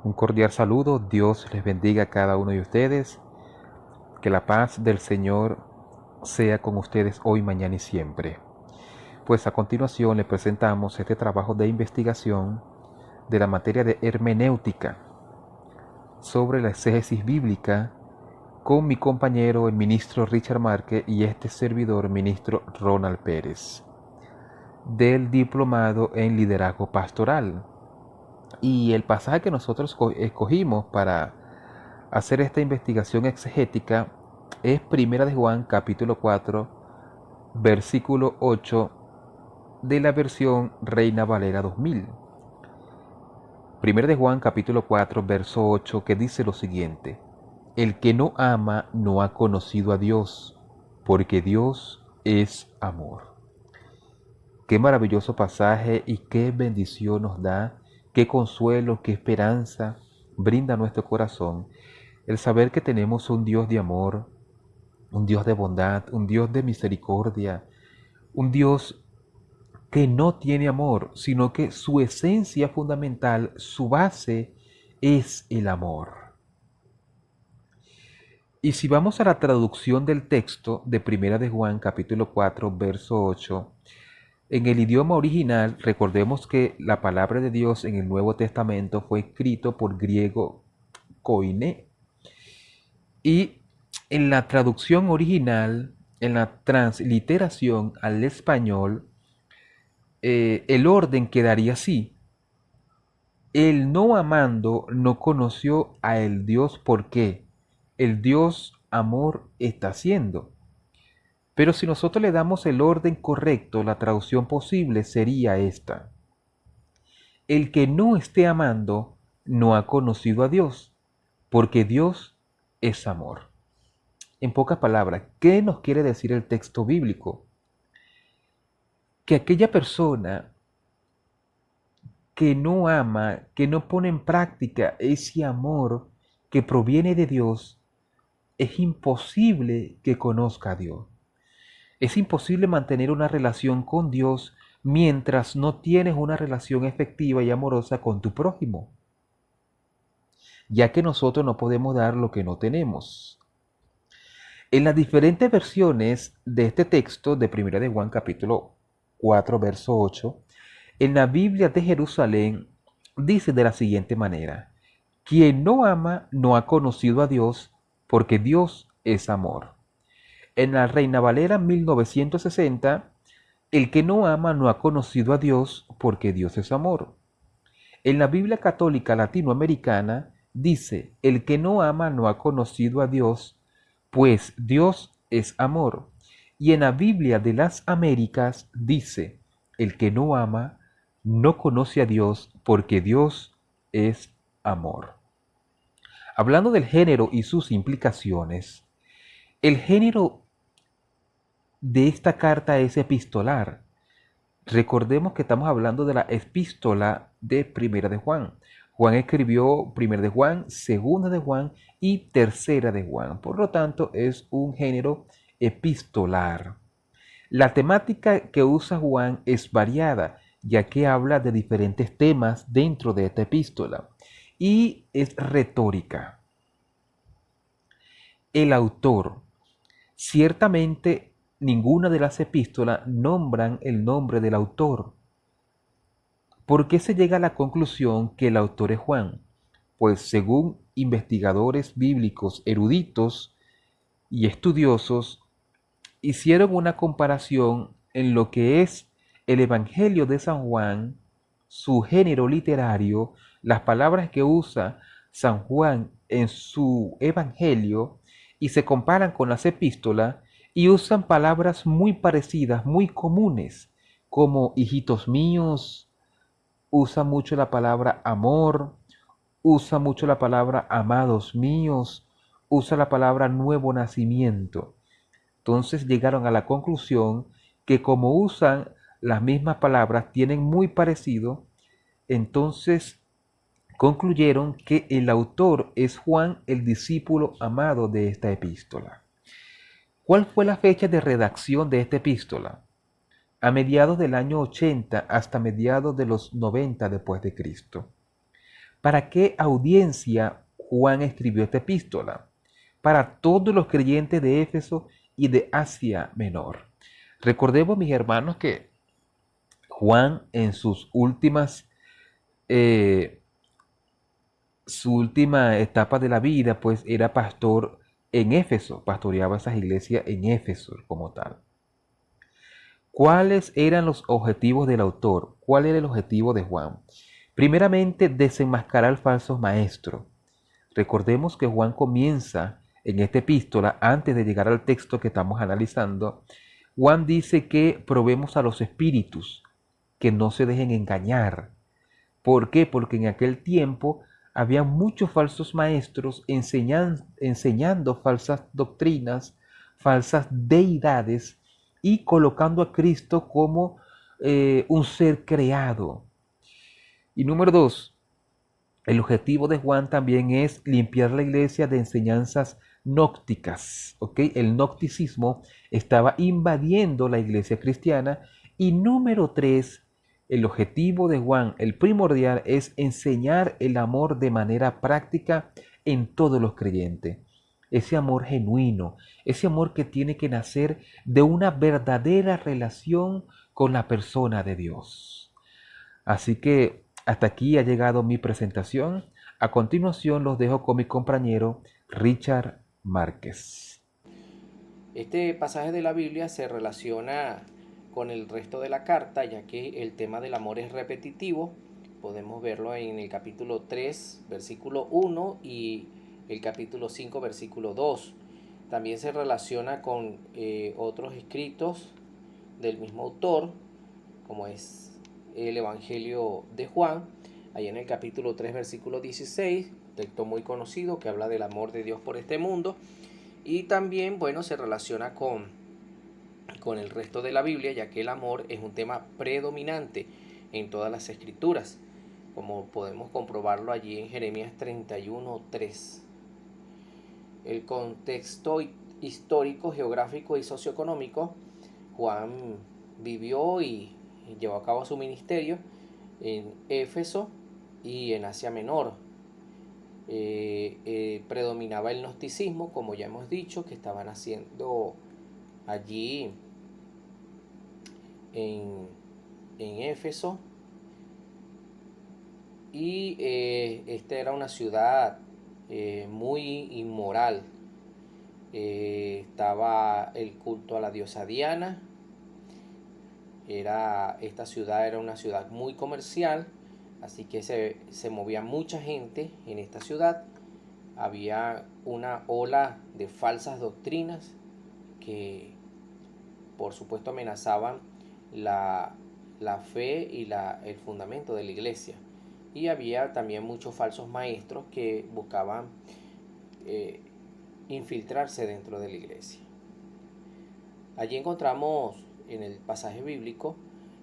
Un cordial saludo, Dios les bendiga a cada uno de ustedes, que la paz del Señor sea con ustedes hoy, mañana y siempre. Pues a continuación les presentamos este trabajo de investigación de la materia de hermenéutica sobre la exégesis bíblica con mi compañero el ministro Richard Márquez y este servidor ministro Ronald Pérez del diplomado en liderazgo pastoral. Y el pasaje que nosotros escogimos para hacer esta investigación exegética es Primera de Juan capítulo 4 versículo 8 de la versión Reina Valera 2000. Primera de Juan capítulo 4 verso 8, que dice lo siguiente: El que no ama no ha conocido a Dios, porque Dios es amor. Qué maravilloso pasaje y qué bendición nos da, qué consuelo, qué esperanza brinda a nuestro corazón el saber que tenemos un Dios de amor, un Dios de bondad, un Dios de misericordia, un Dios que no tiene amor, sino que su esencia fundamental, su base, es el amor. Y si vamos a la traducción del texto de Primera de Juan, capítulo 4, verso 8, en el idioma original, recordemos que la palabra de Dios en el Nuevo Testamento fue escrito por griego koiné, y en la traducción original, en la transliteración al español, el orden quedaría así: el no amando no conoció a el Dios porque el Dios amor está haciendo. Pero si nosotros le damos el orden correcto, la traducción posible sería esta: el que no esté amando no ha conocido a Dios, porque Dios es amor. En pocas palabras, ¿qué nos quiere decir el texto bíblico? Que aquella persona que no ama, que no pone en práctica ese amor que proviene de Dios, es imposible que conozca a Dios. Es imposible mantener una relación con Dios mientras no tienes una relación efectiva y amorosa con tu prójimo, ya que nosotros no podemos dar lo que no tenemos. En las diferentes versiones de este texto de 1 de Juan capítulo 4 verso 8, en la Biblia de Jerusalén dice de la siguiente manera: quien no ama no ha conocido a Dios, porque Dios es amor. En la Reina Valera 1960, el que no ama no ha conocido a Dios, porque Dios es amor. En la Biblia Católica Latinoamericana dice: el que no ama no ha conocido a Dios, pues Dios es amor. Y en la Biblia de las Américas dice: el que no ama no conoce a Dios, porque Dios es amor. Hablando del género y sus implicaciones, el género de esta carta es epistolar. Recordemos que estamos hablando de la epístola de Primera de Juan. Juan escribió Primera de Juan, Segunda de Juan y Tercera de Juan. Por lo tanto, es un género epistolar. La temática que usa Juan es variada, ya que habla de diferentes temas dentro de esta epístola, y es retórica. El autor, ciertamente ninguna de las epístolas nombran el nombre del autor. ¿Por qué se llega a la conclusión que el autor es Juan? Pues según investigadores bíblicos eruditos y estudiosos, hicieron una comparación en lo que es el Evangelio de San Juan, su género literario, las palabras que usa San Juan en su Evangelio, y se comparan con las epístolas y usan palabras muy parecidas, muy comunes, como hijitos míos, usa mucho la palabra amor, usa mucho la palabra amados míos, usa la palabra nuevo nacimiento. Entonces llegaron a la conclusión que como usan las mismas palabras, tienen muy parecido, entonces concluyeron que el autor es Juan, el discípulo amado de esta epístola. ¿Cuál fue la fecha de redacción de esta epístola? A mediados del año 80 hasta mediados de los 90 después de Cristo. ¿Para qué audiencia Juan escribió esta epístola? Para todos los creyentes de Éfeso y de Asia Menor. Recordemos, mis hermanos, que Juan en eh, su última etapa de la vida, pues era pastor en Éfeso, pastoreaba esas iglesias en Éfeso como tal. ¿Cuáles eran los objetivos del autor? ¿Cuál era el objetivo de Juan? Primeramente, desenmascarar al falso maestro. Recordemos que Juan comienza en esta epístola, antes de llegar al texto que estamos analizando, Juan dice que probemos a los espíritus, que no se dejen engañar. ¿Por qué? Porque en aquel tiempo había muchos falsos maestros enseñando falsas doctrinas, falsas deidades y colocando a Cristo como un ser creado. Y número dos, el objetivo de Juan también es limpiar la iglesia de enseñanzas gnósticas, ¿ok? El gnosticismo estaba invadiendo la iglesia cristiana. Y número tres, el objetivo de Juan, el primordial, es enseñar el amor de manera práctica en todos los creyentes. Ese amor genuino, ese amor que tiene que nacer de una verdadera relación con la persona de Dios. Así que hasta aquí ha llegado mi presentación. A continuación los dejo con mi compañero Richard Márquez. Este pasaje de la Biblia se relaciona con el resto de la carta, ya que el tema del amor es repetitivo. Podemos verlo en el capítulo 3, versículo 1 y el capítulo 5, versículo 2. También se relaciona con otros escritos del mismo autor, como es el Evangelio de Juan, ahí en el capítulo 3, versículo 16, texto muy conocido que habla del amor de Dios por este mundo. Y también, bueno, se relaciona con el resto de la Biblia, ya que el amor es un tema predominante en todas las escrituras, como podemos comprobarlo allí en Jeremías 31:3. El contexto histórico, geográfico y socioeconómico. Juan vivió y llevó a cabo su ministerio en Éfeso y en Asia Menor. Predominaba el gnosticismo, como ya hemos dicho, que estaban haciendo allí en, en Éfeso. Y esta era una ciudad muy inmoral. Estaba el culto a la diosa Diana. Esta ciudad era una ciudad muy comercial, así que se movía mucha gente en esta ciudad. Había una ola de falsas doctrinas que por supuesto amenazaban la, la fe y el fundamento de la iglesia. Y había también muchos falsos maestros que buscaban eh, infiltrarse dentro de la iglesia. Allí encontramos, en el pasaje bíblico,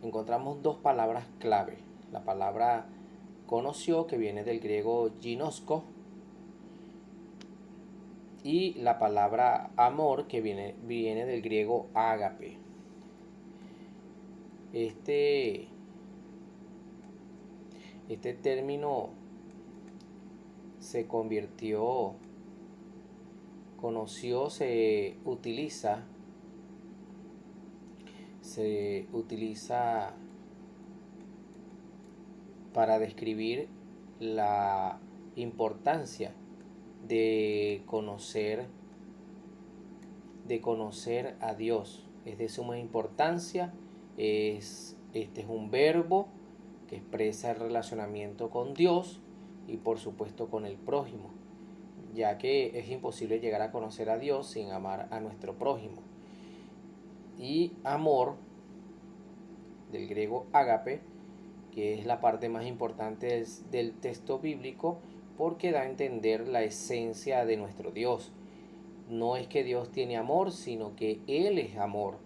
encontramos dos palabras clave. La palabra conoció, que viene del griego ginosko, y la palabra amor, que viene del griego ágape. Este, este término se convirtió, conoció, se utiliza para describir la importancia de conocer, a Dios. Es de suma importancia. Este es un verbo que expresa el relacionamiento con Dios y por supuesto con el prójimo, ya que es imposible llegar a conocer a Dios sin amar a nuestro prójimo. Y amor, del griego ágape, que es la parte más importante del texto bíblico, porque da a entender la esencia de nuestro Dios. No es que Dios tiene amor, sino que Él es amor.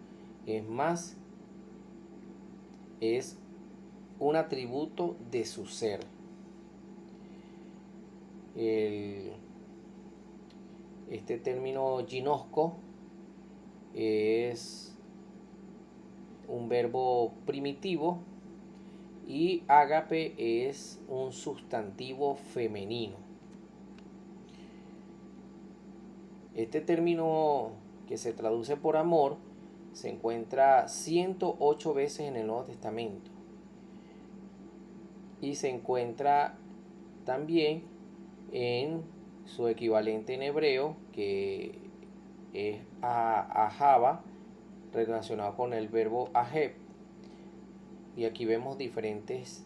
Es más, es un atributo de su ser. Este término ginosco es un verbo primitivo y ágape es un sustantivo femenino. Este término que se traduce por amor se encuentra 108 veces en el Nuevo Testamento y se encuentra también en su equivalente en hebreo, que es ahava, relacionado con el verbo aheb. Y aquí vemos diferentes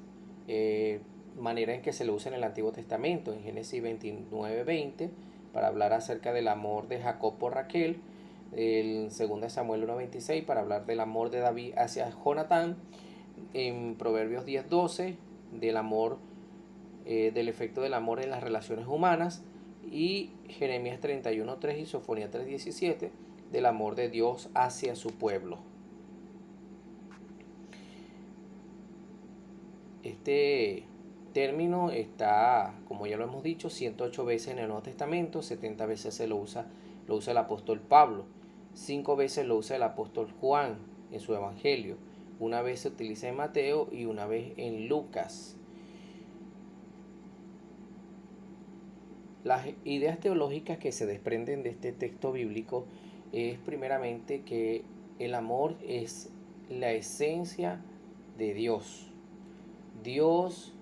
maneras en que se lo usa en el Antiguo Testamento. En Génesis 29:20, para hablar acerca del amor de Jacob por Raquel. En 2 Samuel 1:26, para hablar del amor de David hacia Jonatán. En Proverbios 10:12, del amor, del efecto del amor en las relaciones humanas. Y Jeremías 31:3 y Sofonía 3:17, del amor de Dios hacia su pueblo. Este término está, como ya lo hemos dicho, 108 veces en el Nuevo Testamento, 70 veces lo usa el apóstol Pablo, 5 veces lo usa el apóstol Juan en su evangelio, una vez se utiliza en Mateo y una vez en Lucas. Las ideas teológicas que se desprenden de este texto bíblico es primeramente que el amor es la esencia de Dios. Dios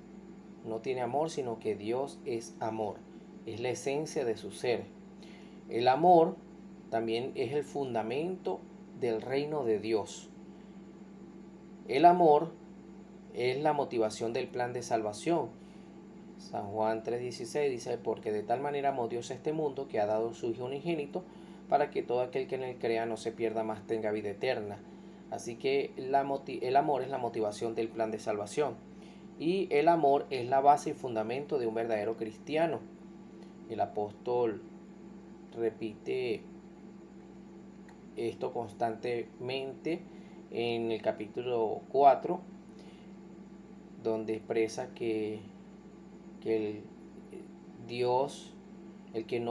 no tiene amor, sino que Dios es amor. Es la esencia de su ser. El amor también es el fundamento del reino de Dios. El amor es la motivación del plan de salvación. San Juan 3:16 dice: porque de tal manera amó Dios a este mundo, que ha dado su Hijo unigénito, para que todo aquel que en él crea no se pierda, mas tenga vida eterna. Así que el amor es la motivación del plan de salvación. Y el amor es la base y fundamento de un verdadero cristiano. El apóstol repite esto constantemente en el capítulo 4, donde expresa que el Dios, el que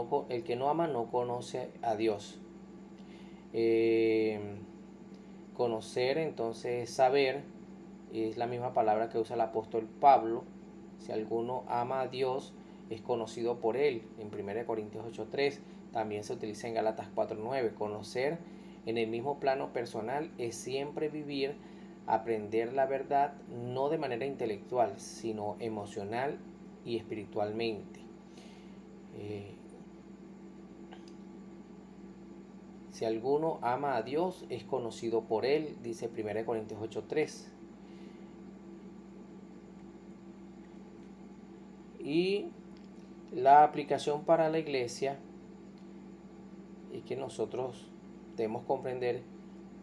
no ama no conoce a Dios. Conocer, entonces, saber, es la misma palabra que usa el apóstol Pablo. Si alguno ama a Dios, es conocido por él. En 1 Corintios 8:3, también se utiliza en Gálatas 4:9. Conocer en el mismo plano personal es siempre vivir, aprender la verdad, no de manera intelectual, sino emocional y espiritualmente. Si alguno ama a Dios, es conocido por él, dice 1 Corintios 8:3. Y la aplicación para la iglesia es que nosotros debemos comprender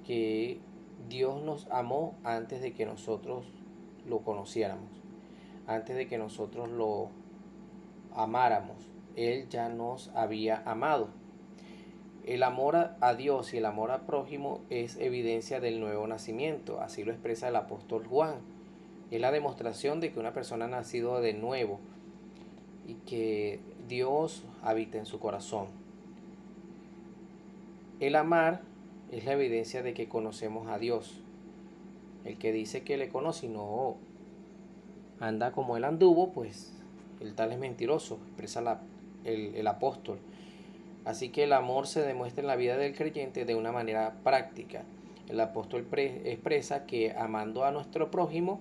que Dios nos amó antes de que nosotros lo conociéramos, antes de que nosotros lo amáramos. Él ya nos había amado. El amor a Dios y el amor al prójimo es evidencia del nuevo nacimiento, así lo expresa el apóstol Juan. Es la demostración de que una persona ha nacido de nuevo y que Dios habita en su corazón. El amar es la evidencia de que conocemos a Dios. El que dice que le conoce y no anda como él anduvo, pues el tal es mentiroso, expresa el apóstol. Así que el amor se demuestra en la vida del creyente de una manera práctica. El apóstol expresa que amando a nuestro prójimo,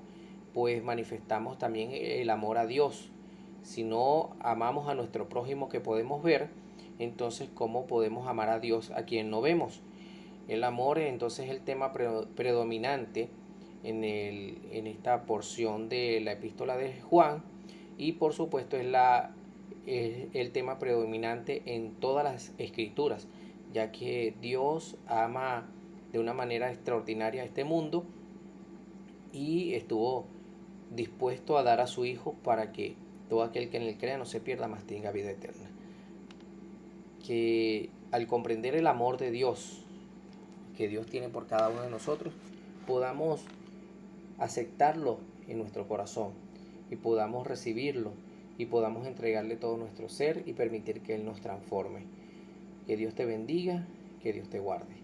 pues manifestamos también el amor a Dios. Si no amamos a nuestro prójimo que podemos ver, entonces ¿cómo podemos amar a Dios a quien no vemos? El amor entonces es el tema predominante en esta porción de la epístola de Juan, y por supuesto es el tema predominante en todas las escrituras, ya que Dios ama de una manera extraordinaria a este mundo y estuvo dispuesto a dar a su Hijo para que todo aquel que en él crea no se pierda, mas tenga vida eterna. Que al comprender el amor de Dios que Dios tiene por cada uno de nosotros, podamos aceptarlo en nuestro corazón y podamos recibirlo y podamos entregarle todo nuestro ser y permitir que Él nos transforme. Que Dios te bendiga, que Dios te guarde.